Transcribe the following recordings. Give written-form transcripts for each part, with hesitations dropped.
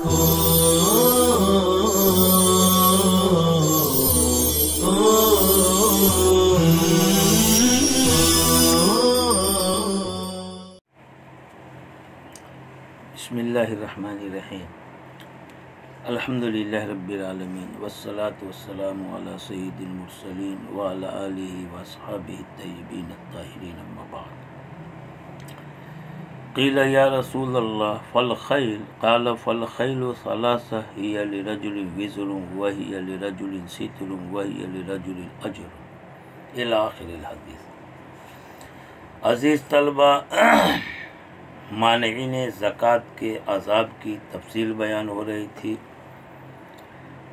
بسم اللہ الرحمن الرحیم الحمدللہ رب العالمین والصلاة والسلام علی سید المرسلین وعلی آلہ واصحابہ الطیبین الطاہرین اما بعد قیل یا رسول اللہ فالخیل قال فالخیل ثلاثہ ہی لرجل وزر وہی لرجل ستر وہی لرجل اجر الی آخر الحدیث۔ عزیز طلبہ، مانعین زکوٰۃ کے عذاب کی تفصیل بیان ہو رہی تھی۔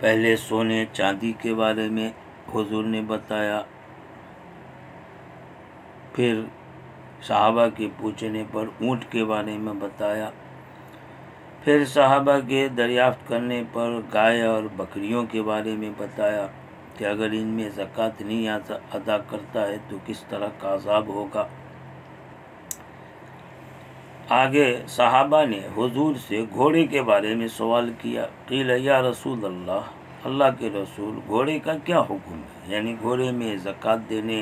پہلے سونے چاندی کے بارے میں حضور نے بتایا، پھر صحابہ کے پوچھنے پر اونٹ کے بارے میں بتایا، پھر صحابہ کے دریافت کرنے پر گائے اور بکریوں کے بارے میں بتایا کہ اگر ان میں زکوٰۃ نہیں ادا کرتا ہے تو کس طرح کا عذاب ہوگا۔ آگے صحابہ نے حضور سے گھوڑے کے بارے میں سوال کیا۔ قیل یا رسول اللہ، اللہ کے رسول، گھوڑے کا کیا حکم ہے؟ یعنی گھوڑے میں زکوٰۃ دینے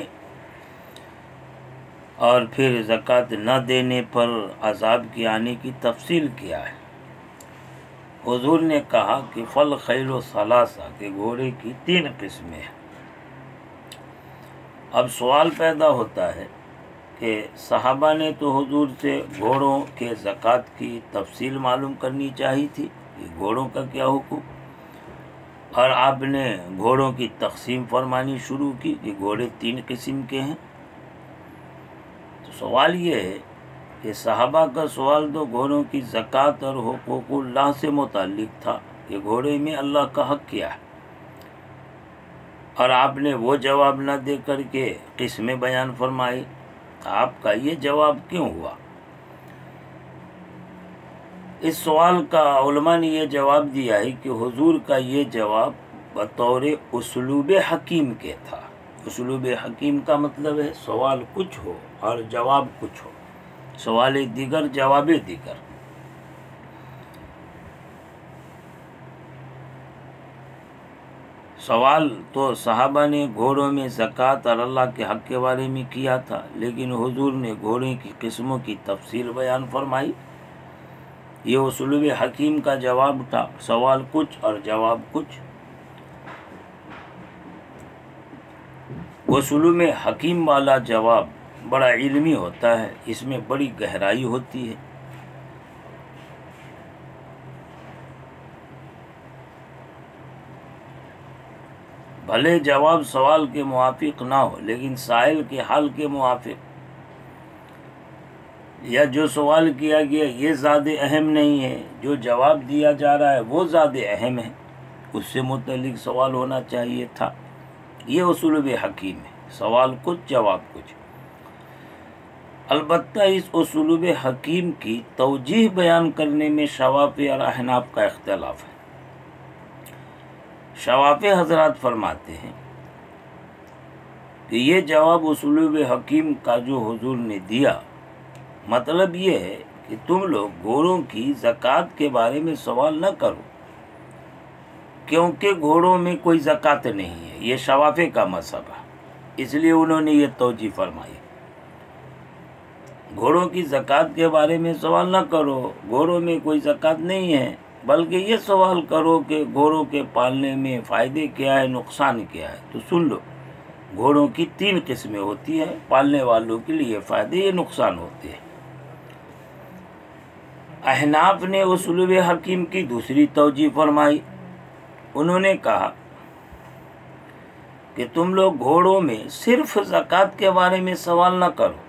اور پھر زکوٰۃ نہ دینے پر عذاب کے آنے کی تفصیل کیا ہے؟ حضور نے کہا کہ فالخیل ثلاثہ، کہ گھوڑے کی 3 قسمیں ہیں۔ اب سوال پیدا ہوتا ہے کہ صحابہ نے تو حضور سے گھوڑوں کے زکوٰۃ کی تفصیل معلوم کرنی چاہی تھی کہ گھوڑوں کا کیا حکم، اور آپ نے گھوڑوں کی تقسیم فرمانی شروع کی کہ گھوڑے 3 قسم کے ہیں۔ تو سوال یہ ہے کہ صحابہ کا سوال تو گھوڑوں کی زکوٰۃ اور حقوق اللہ سے متعلق تھا کہ گھوڑے میں اللہ کا حق کیا ہے، اور آپ نے وہ جواب نہ دے کر کے قسمیں بیان فرمائی۔ آپ کا یہ جواب کیوں ہوا؟ اس سوال کا علماء نے یہ جواب دیا ہے کہ حضور کا یہ جواب بطور اسلوب حکیم کے تھا۔ اسلوب حکیم کا مطلب ہے سوال کچھ ہو اور جواب کچھ ہو، سوال دیگر جواب دیگر۔ سوال تو صحابہ نے گھوڑوں میں زکوٰۃ اور اللہ کے حق کے بارے میں کیا تھا، لیکن حضور نے گھوڑے کی قسموں کی تفصیل بیان فرمائی۔ یہ اسلوب حکیم کا جواب تھا، سوال کچھ اور جواب کچھ۔ اسلوب حکیم والا جواب بڑا علمی ہوتا ہے، اس میں بڑی گہرائی ہوتی ہے۔ بھلے جواب سوال کے موافق نہ ہو، لیکن سائل کے حال کے موافق، یا جو سوال کیا گیا یہ زیادہ اہم نہیں ہے، جو جواب دیا جا رہا ہے وہ زیادہ اہم ہے، اس سے متعلق سوال ہونا چاہیے تھا۔ یہ اسلوب حکیم ہے، سوال کچھ جواب کچھ۔ البتہ اس اسلوب حکیم کی توجیہ بیان کرنے میں شوافی اور احناف کا اختلاف ہے۔ شوافی حضرات فرماتے ہیں کہ یہ جواب اسلوب حکیم کا جو حضور نے دیا، مطلب یہ ہے کہ تم لوگ گھوڑوں کی زکوٰۃ کے بارے میں سوال نہ کرو، کیونکہ گھوڑوں میں کوئی زکوٰۃ نہیں ہے۔ یہ شوافی کا مذہب ہے، اس لیے انہوں نے یہ توجیہ فرمائی۔ گھوڑوں کی زکوٰۃ کے بارے میں سوال نہ کرو، گھوڑوں میں کوئی زکوٰۃ نہیں ہے، بلکہ یہ سوال کرو کہ گھوڑوں کے پالنے میں فائدے کیا ہے، نقصان کیا ہے۔ تو سن لو، گھوڑوں کی 3 قسمیں ہوتی ہیں، پالنے والوں کے لیے فائدے، یہ نقصان ہوتے ہیں۔ احناف نے اسلوب حکیم کی دوسری توجیہ فرمائی۔ انہوں نے کہا کہ تم لوگ گھوڑوں میں صرف زکوٰۃ کے بارے میں سوال نہ کرو،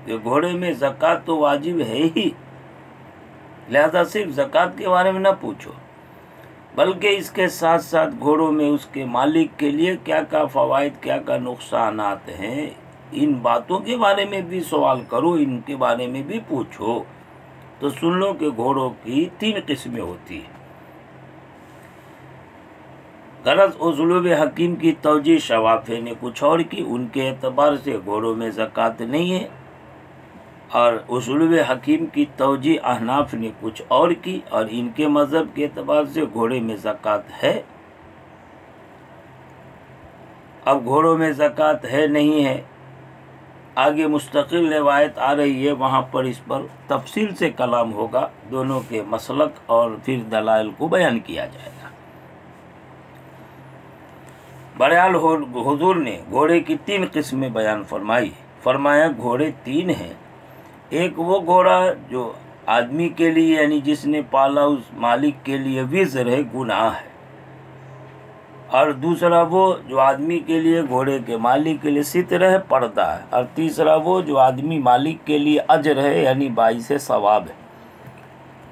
کہ گھوڑے میں زکوٰۃ تو واجب ہے ہی، لہذا صرف زکوٰۃ کے بارے میں نہ پوچھو، بلکہ اس کے ساتھ ساتھ گھوڑوں میں اس کے مالک کے لیے کیا کیا فوائد، کیا کیا نقصانات ہیں، ان باتوں کے بارے میں بھی سوال کرو، ان کے بارے میں بھی پوچھو۔ تو سن لو کہ گھوڑوں کی 3 قسمیں ہوتی ہیں۔ غرض اسلوب حکیم کی توجیہ شوافی نے کچھ اور کی، ان کے اعتبار سے گھوڑوں میں زکوٰۃ نہیں ہے، اور اسلوب حکیم کی توجیہ احناف نے کچھ اور کی، اور ان کے مذہب کے اعتبار سے گھوڑے میں زکوٰۃ ہے۔ اب گھوڑوں میں زکوٰۃ ہے نہیں ہے، آگے مستقل روایت آ رہی ہے، وہاں پر اس پر تفصیل سے کلام ہوگا، دونوں کے مسلک اور پھر دلائل کو بیان کیا جائے گا۔ بہرحال حضور نے گھوڑے کی 3 قسمیں بیان فرمائی۔ فرمایا گھوڑے 3 ہیں، ایک وہ گھوڑا جو آدمی کے لیے یعنی جس نے پالا اس مالک کے لیے وزر ہے، گناہ ہے، اور دوسرا وہ جو آدمی کے لیے گھوڑے کے مالک کے لیے ستر ہے، پردہ ہے، اور تیسرا وہ جو آدمی مالک کے لیے اجر ہے یعنی باعث ثواب ہے۔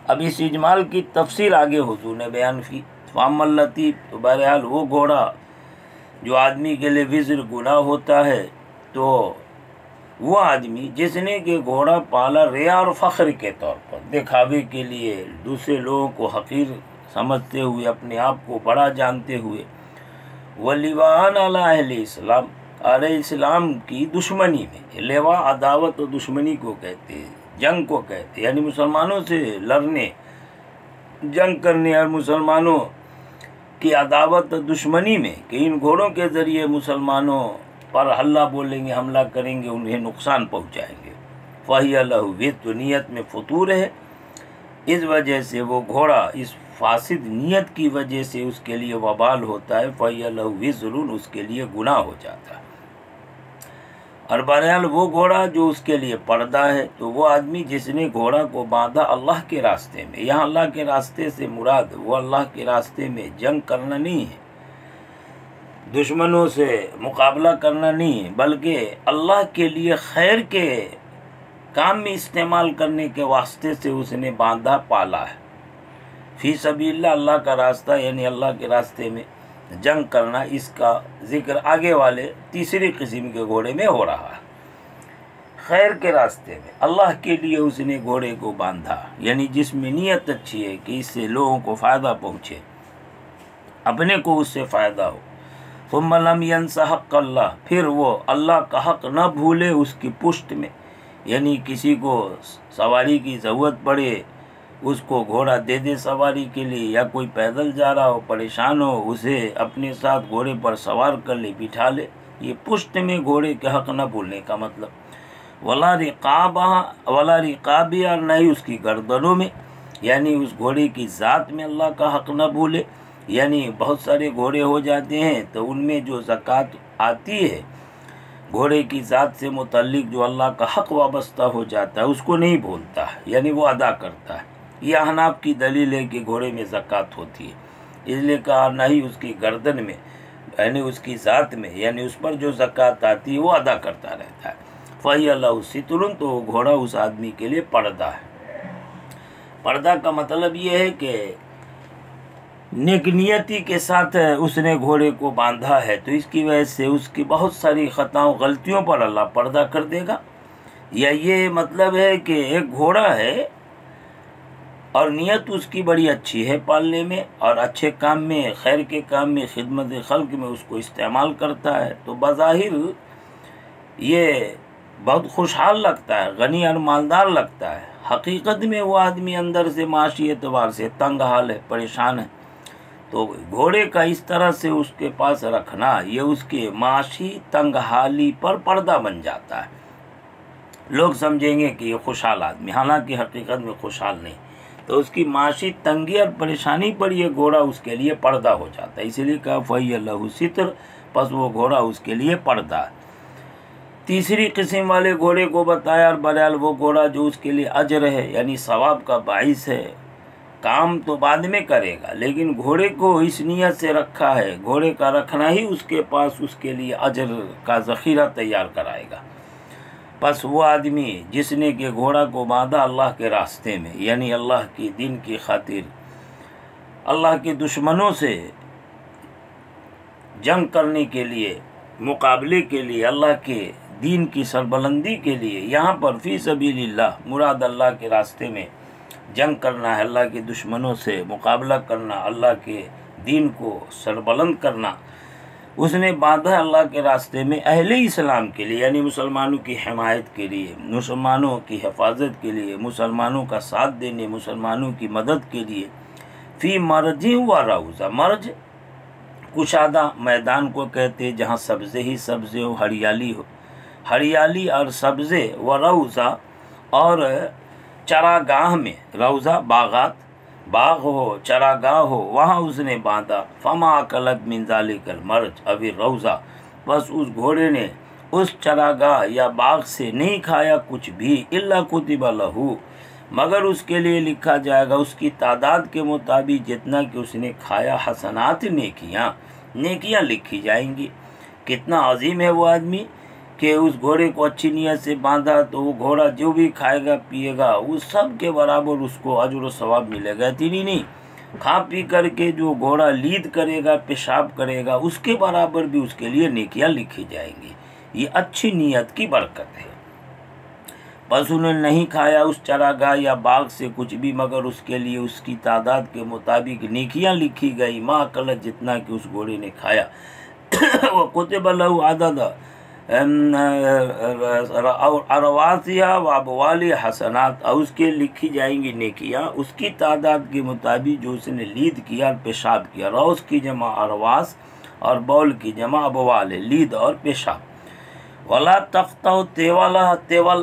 اب اس اجمال کی تفصیل آگے حضور نے بیان کی۔ فاما اللطیف، تو بہرحال وہ گھوڑا جو آدمی کے لیے وزر گناہ ہوتا ہے، تو وہ آدمی جس نے کہ گھوڑا پالا ریا اور فخر کے طور پر، دکھاوے کے لیے، دوسرے لوگوں کو حقیر سمجھتے ہوئے، اپنے آپ کو بڑا جانتے ہوئے، ولیوان علی اہل اسلام، اہل اسلام کی دشمنی میں، لیوا عداوت و دشمنی کو کہتے ہیں، جنگ کو کہتے ہیں، یعنی مسلمانوں سے لڑنے، جنگ کرنے اور مسلمانوں کی عداوت و دشمنی میں، کہ ان گھوڑوں کے ذریعے مسلمانوں پر حلہ بولیں گے، حملہ کریں گے، انہیں نقصان پہنچائیں گے۔ فَهِيَ لَهُ وِزْ، تو نیت میں فطور ہے، اس وجہ سے وہ گھوڑا اس فاسد نیت کی وجہ سے اس کے لیے وبال ہوتا ہے، فَهِيَ لَهُ وِزْرٌ، اس کے لیے گناہ ہو جاتا ہے۔ اور بہرحال وہ گھوڑا جو اس کے لیے پردہ ہے، تو وہ آدمی جس نے گھوڑا کو باندھا اللہ کے راستے میں، یہاں اللہ کے راستے سے مراد وہ اللہ کے راستے میں جنگ کرنا نہیں ہے، دشمنوں سے مقابلہ کرنا نہیں ہے، بلکہ اللہ کے لیے خیر کے کام میں استعمال کرنے کے واسطے سے اس نے باندھا پالا ہے۔ فی سبیل اللہ، اللہ کا راستہ یعنی اللہ کے راستے میں جنگ کرنا، اس کا ذکر آگے والے تیسری قسم کے گھوڑے میں ہو رہا ہے۔ خیر کے راستے میں اللہ کے لیے اس نے گھوڑے کو باندھا، یعنی جس میں نیت اچھی ہے کہ اس سے لوگوں کو فائدہ پہنچے، اپنے کو اس سے فائدہ ہو۔ ثم لم ینس حق اللہ، پھر وہ اللہ کا حق نہ بھولے اس کی پشت میں، یعنی کسی کو سواری کی ضرورت پڑے، اس کو گھوڑا دے دے سواری کے لیے، یا کوئی پیدل جا رہا ہو پریشان ہو، اسے اپنے ساتھ گھوڑے پر سوار کر لے، بٹھا لے، یہ پشت میں گھوڑے کے حق نہ بھولنے کا مطلب۔ ولا رقابی، اور نہ ہی اس کی گردنوں میں، یعنی اس گھوڑے کی ذات میں اللہ کا حق نہ بھولے، یعنی بہت سارے گھوڑے ہو جاتے ہیں تو ان میں جو زکوٰۃ آتی ہے گھوڑے کی ذات سے متعلق، جو اللہ کا حق وابستہ ہو جاتا ہے، اس کو نہیں بھولتا ہے، یعنی وہ ادا کرتا ہے۔ یہ احناف کی دلیل ہے کہ گھوڑے میں زکوٰۃ ہوتی ہے، اس لیے کہا نہ ہی اس کی گردن میں، یعنی اس کی ذات میں، یعنی اس پر جو زکوٰۃ آتی ہے وہ ادا کرتا رہتا ہے۔ فَهِيَ لَهُ سِتْرٌ، تو وہ گھوڑا اس آدمی کے لیے پردہ ہے۔ پردہ کا مطلب یہ ہے کہ نیک نیتی کے ساتھ اس نے گھوڑے کو باندھا ہے، تو اس کی وجہ سے اس کی بہت ساری خطاؤں غلطیوں پر اللہ پردہ کر دے گا۔ یا یہ مطلب ہے کہ ایک گھوڑا ہے اور نیت اس کی بڑی اچھی ہے پالنے میں، اور اچھے کام میں، خیر کے کام میں، خدمت خلق میں اس کو استعمال کرتا ہے، تو بظاہر یہ بہت خوشحال لگتا ہے، غنی اور مالدار لگتا ہے، حقیقت میں وہ آدمی اندر سے معاشی اعتبار سے تنگ حال ہے، پریشان ہے۔ تو گھوڑے کا اس طرح سے اس کے پاس رکھنا، یہ اس کے معاشی تنگ حالی پر پردہ بن جاتا ہے۔ لوگ سمجھیں گے کہ یہ خوشحال آدمی، حالانکہ حقیقت میں خوشحال نہیں، تو اس کی معاشی تنگی اور پریشانی پر یہ گھوڑا اس کے لیے پردہ ہو جاتا ہے، اسی لیے کہا فَهِيَ لَهُ سِتْر، پس وہ گھوڑا اس کے لیے پردہ ہے۔ تیسری قسم والے گھوڑے کو بتایا، اور بہرحال وہ گھوڑا جو اس کے لیے اجر ہے، یعنی ثواب کا باعث ہے، کام تو بعد میں کرے گا، لیکن گھوڑے کو اس نیت سے رکھا ہے، گھوڑے کا رکھنا ہی اس کے پاس اس کے لیے اجر کا ذخیرہ تیار کرائے گا۔ پس وہ آدمی جس نے کہ گھوڑا کو باندھا اللہ کے راستے میں، یعنی اللہ کی دین کی خاطر، اللہ کے دشمنوں سے جنگ کرنے کے لیے، مقابلے کے لیے، اللہ کے دین کی سربلندی کے لیے، یہاں پر فی سبیل اللہ مراد اللہ کے راستے میں جنگ کرنا ہے، اللہ کے دشمنوں سے مقابلہ کرنا، اللہ کے دین کو سربلند کرنا، اس نے باندھا اللہ کے راستے میں اہل اسلام کے لیے، یعنی مسلمانوں کی حمایت کے لیے، مسلمانوں کی حفاظت کے لیے، مسلمانوں کا ساتھ دینے، مسلمانوں کی مدد کے لیے، فی مرج و روضہ۔ مرج کشادہ میدان کو کہتے ہیں جہاں سبزے ہی سبزے ہو، ہریالی ہو، ہریالی اور سبزے، و روضہ اور چراگاہ میں، روضہ باغات، باغ ہو، چراگاہ ہو، وہاں اس نے باندھا۔ فما اکلت من ذالک المرج ابی روضہ، بس اس گھوڑے نے اس چراگاہ یا باغ سے نہیں کھایا کچھ بھی، الا کتب لہ، مگر اس کے لیے لکھا جائے گا اس کی تعداد کے مطابق جتنا کہ اس نے کھایا، حسنات، نیکیاں لکھی جائیں گی۔ کتنا عظیم ہے وہ آدمی کہ اس گھوڑے کو اچھی نیت سے باندھا تو وہ گھوڑا جو بھی کھائے گا پیے گا وہ سب کے برابر اس کو اجر و ثواب ملے گا۔ اتنی نہیں، کھا پی کر کے جو گھوڑا لید کرے گا، پیشاب کرے گا، اس کے برابر بھی اس کے لیے نیکیاں لکھی جائیں گی۔ یہ اچھی نیت کی برکت ہے۔ بس انہوں نے نہیں کھایا اس چراگاہ یا باغ سے کچھ بھی، مگر اس کے لیے اس کی تعداد کے مطابق نیکیاں لکھی گئی، ما اکلت، جتنا کہ اس گھوڑے نے کھایا۔ وَكُتِبَ لَهُ عَدَدَ ارواسیہ و ابوال حسنات، اور اس کے لکھی جائیں گی نیکیاں اس کی تعداد کے مطابق جو اس نے لید کیا اور پیشاب کیا۔ روس کی جمع ارواس اور بول کی جمع ابوال، لید اور پیشاب۔ ولا تقطعوا تیوالہ، تیول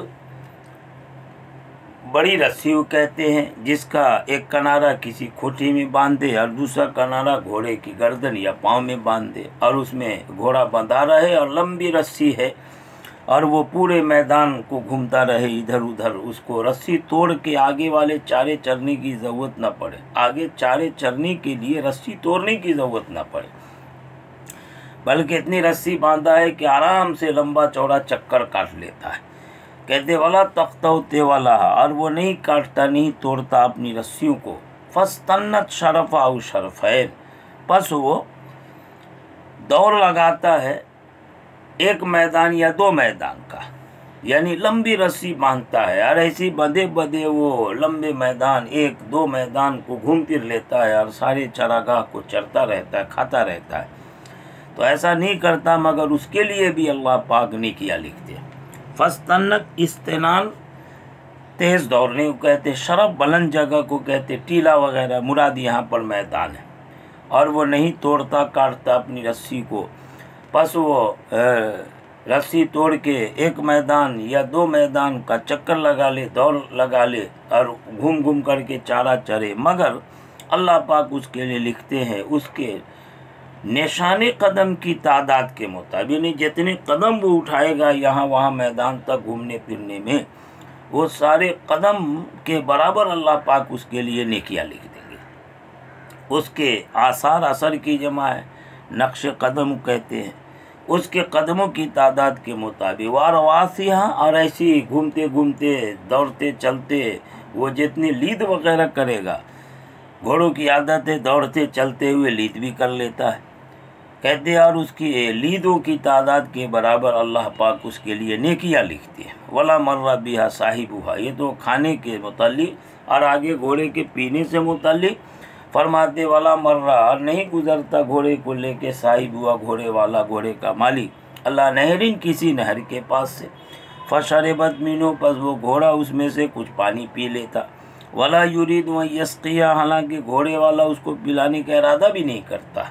بڑی رسی کو کہتے ہیں جس کا ایک کنارہ کسی کھوٹی میں باندھے اور دوسرا کنارہ گھوڑے کی گردن یا پاؤں میں باندھے اور اس میں گھوڑا بندھا رہے، اور لمبی رسی ہے اور وہ پورے میدان کو گھومتا رہے ادھر ادھر، اس کو رسی توڑ کے آگے والے چارے چرنے کی ضرورت نہ پڑے، آگے چارے چرنے کے لیے رسی توڑنے کی ضرورت نہ پڑے، بلکہ اتنی رسی باندھا ہے کہ آرام سے لمبا چوڑا چکر کاٹ لیتا ہے۔ کہتے ولا تقطعوا تیوالہ، اور وہ نہیں کاٹتا، نہیں توڑتا اپنی رسیوں کو۔ فاستنت شرفہ او شرفین، پس وہ دوڑ لگاتا ہے ایک میدان یا دو میدان کا، یعنی لمبی رسی باندھتا ہے اور ایسی بدے بدے وہ لمبے میدان، ایک دو میدان کو گھوم پھر لیتا ہے اور سارے چراگاہ کو چرتا رہتا ہے، کھاتا رہتا ہے۔ تو ایسا نہیں کرتا، مگر اس کے لیے بھی اللہ پاک نیکیاں لکھتے ہیں۔ فاستنت، استنان تیز دوڑنے کو کہتے، شرف بلند جگہ کو کہتے، ٹیلا وغیرہ، مراد یہاں پر میدان ہے، اور وہ نہیں توڑتا کاٹتا اپنی رسی کو، پس وہ رسی توڑ کے ایک میدان یا دو میدان کا چکر لگا لے، دوڑ لگا لے اور گھوم گھوم کر کے چارہ چرے، مگر اللہ پاک اس کے لیے لکھتے ہیں اس کے نشان قدم کی تعداد کے مطابق، یعنی جتنے قدم وہ اٹھائے گا یہاں وہاں میدان تک گھومنے پھرنے میں، وہ سارے قدم کے برابر اللہ پاک اس کے لیے نیکیاں لکھ دیں گے۔ اس کے آثار، اثر کی جمع ہے، نقش قدم کہتے ہیں، اس کے قدموں کی تعداد کے مطابق۔ وارواسیہ، اور ایسی گھومتے گھومتے دوڑتے چلتے وہ جتنی لید وغیرہ کرے گا، گھوڑوں کی عادت ہے دوڑتے چلتے ہوئے لید بھی کر لیتا ہے، کہتے ہیں، اور اس کی لیدوں کی تعداد کے برابر اللہ پاک اس کے لیے نیکیاں لکھتے ہیں۔ ولا مر بہا صاحبھا، یہ تو کھانے کے متعلق، اور آگے گھوڑے کے پینے سے متعلق فرماتے ولا مرہ، اور نہیں گزرتا گھوڑے کو لے کے صاحب ہوا، گھوڑے والا، گھوڑے کا مالک، اللہ نہرین، کسی نہر کے پاس سے، فشربت منہ، پس وہ گھوڑا اس میں سے کچھ پانی پی لیتا، ولا یرید و یسقیہ، حالانکہ گھوڑے والا اس کو پلانے کا ارادہ بھی نہیں کرتا۔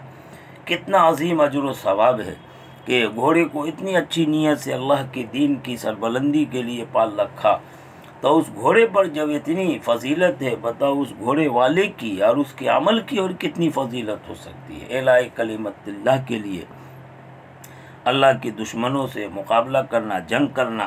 کتنا عظیم اجر و ثواب ہے کہ گھوڑے کو اتنی اچھی نیت سے اللہ کے دین کی سربلندی کے لیے پال رکھا، تو اس گھوڑے پر جب اتنی فضیلت ہے، بتاؤ اس گھوڑے والے کی اور اس کے عمل کی اور کتنی فضیلت ہو سکتی ہے۔ اعلاء کلمت اللہ کے لیے اللہ کے دشمنوں سے مقابلہ کرنا، جنگ کرنا۔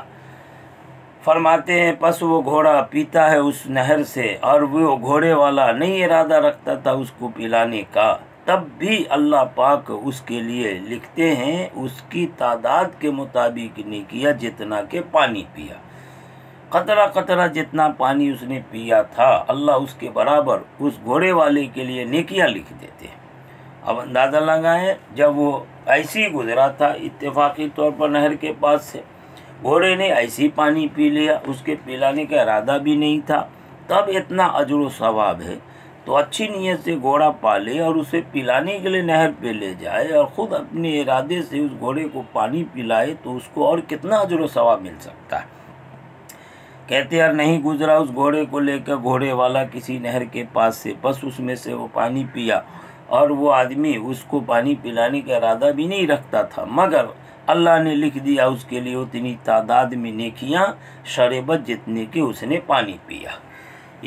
فرماتے ہیں پس وہ گھوڑا پیتا ہے اس نہر سے، اور وہ گھوڑے والا نہیں ارادہ رکھتا تھا اس کو پلانے کا، تب بھی اللہ پاک اس کے لیے لکھتے ہیں اس کی تعداد کے مطابق نیکیاں، جتنا کہ پانی پیا، قطرہ قطرہ جتنا پانی اس نے پیا تھا، اللہ اس کے برابر اس گھوڑے والے کے لیے نیکیاں لکھ دیتے ہیں۔ اب اندازہ لگائیں، جب وہ ایسی گزرا تھا اتفاقی طور پر نہر کے پاس سے، گھوڑے نے ایسی پانی پی لیا، اس کے پلانے کا ارادہ بھی نہیں تھا، تب اتنا اجر و ثواب ہے، تو اچھی نیت سے گھوڑا پالے اور اسے پلانے کے لیے نہر پہ لے جائے اور خود اپنے ارادے سے اس گھوڑے کو پانی پلائے تو اس کو اور کتنا اجر و ثواب مل سکتا ہے۔ کہتے یار نہیں گزرا اس گھوڑے کو لے کر گھوڑے والا کسی نہر کے پاس سے، بس اس میں سے وہ پانی پیا، اور وہ آدمی اس کو پانی پلانے کا ارادہ بھی نہیں رکھتا تھا، مگر اللہ نے لکھ دیا اس کے لیے اتنی تعداد میں نیکیاں شربت جتنے کہ اس نے پانی پیا۔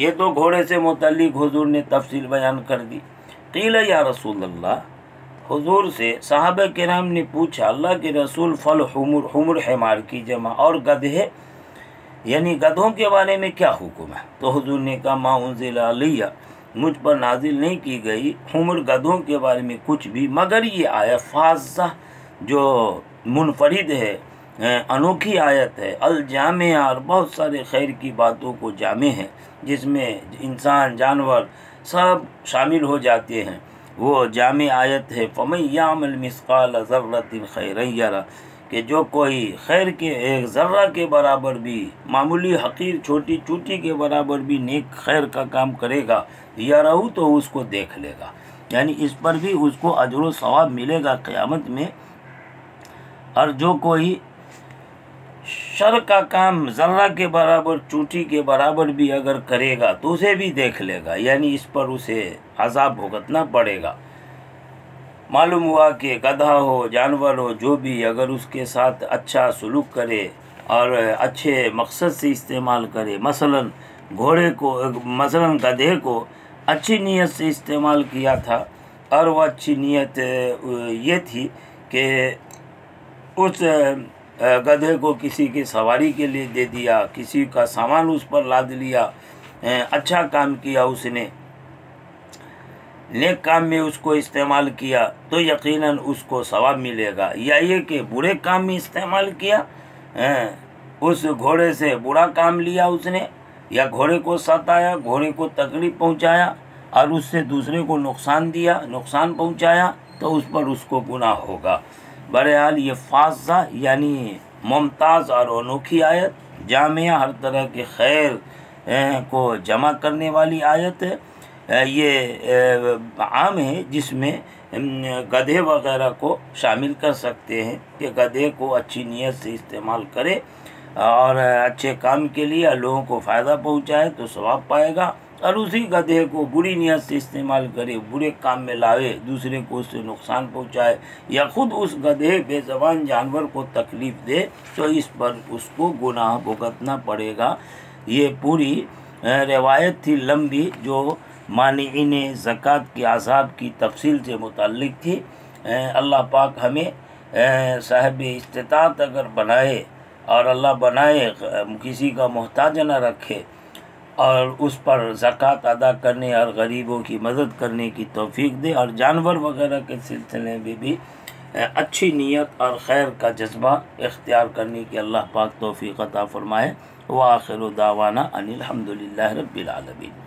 یہ تو گھوڑے سے متعلق حضور نے تفصیل بیان کر دی۔ قیل یا رسول اللہ، حضور سے صحابہ کرام نے پوچھا اللہ کے رسول، فل حمر حمار کی جمع اور گدھے یعنی گدھوں کے بارے میں کیا حکم ہے؟ تو حضور نے کہا ما انزل علیہ، مجھ پر نازل نہیں کی گئی حمر گدھوں کے بارے میں کچھ بھی، مگر یہ آیت فاضہ جو منفرد ہے، انوکھی آیت ہے، الجامعہ، اور بہت سارے خیر کی باتوں کو جامع ہے، جس میں انسان جانور سب شامل ہو جاتے ہیں، وہ جامع آیت ہے۔ فَمَن يَعْمَلْ مِثْقَالَ ذَرَّةٍ خَيْرًا يَرَهُ، کہ جو کوئی خیر کے ایک ذرہ کے برابر بھی، معمولی حقیر چھوٹی چوٹی کے برابر بھی نیک خیر کا کام کرے گا، یَرَهُ، تو اس کو دیکھ لے گا، یعنی اس پر بھی اس کو اجر و ثواب ملے گا قیامت میں۔ اور جو کوئی شر کا کام ذرہ کے برابر چوٹی کے برابر بھی اگر کرے گا تو اسے بھی دیکھ لے گا، یعنی اس پر اسے عذاب بھگتنا پڑے گا۔ معلوم ہوا کہ گدھا ہو، جانور ہو، جو بھی اگر اس کے ساتھ اچھا سلوک کرے اور اچھے مقصد سے استعمال کرے، مثلاً گھوڑے کو، مثلاً گدھے کو اچھی نیت سے استعمال کیا تھا، اور وہ اچھی نیت یہ تھی کہ اس گدھے کو کسی کی سواری کے لیے دے دیا، کسی کا سامان اس پر لاد لیا، اچھا کام کیا، اس نے نیک کام میں اس کو استعمال کیا تو یقیناً اس کو ثواب ملے گا۔ یا یہ کہ برے کام میں استعمال کیا، اس گھوڑے سے برا کام لیا اس نے، یا گھوڑے کو ستایا، گھوڑے کو تکلیف پہنچایا اور اس سے دوسرے کو نقصان دیا، نقصان پہنچایا، تو اس پر اس کو گناہ ہوگا۔ بہرحال یہ فاضہ یعنی ممتاز اور انوکھی آیت، جامعہ ہر طرح کے خیر کو جمع کرنے والی آیت ہے۔ یہ عام ہے، جس میں گدھے وغیرہ کو شامل کر سکتے ہیں کہ گدھے کو اچھی نیت سے استعمال کرے اور اچھے کام کے لیے لوگوں کو فائدہ پہنچائے تو ثواب پائے گا، اور اسی گدھے کو بری نیت سے استعمال کرے، برے کام میں لاوے، دوسرے کو اس سے نقصان پہنچائے، یا خود اس گدھے بے زبان جانور کو تکلیف دے تو اس پر اس کو گناہ بھگتنا پڑے گا۔ یہ پوری روایت تھی لمبی جو مانعین زکوٰۃ کے عذاب کی تفصیل سے متعلق تھی۔ اللہ پاک ہمیں صاحب استطاعت اگر بنائے، اور اللہ بنائے کسی کا محتاج نہ رکھے، اور اس پر زکوٰۃ ادا کرنے اور غریبوں کی مدد کرنے کی توفیق دے، اور جانور وغیرہ کے سلسلے میں بھی اچھی نیت اور خیر کا جذبہ اختیار کرنے کی اللہ پاک توفیق عطا فرمائے۔ وآخر دعوانا ان الحمد للہ رب العالمین۔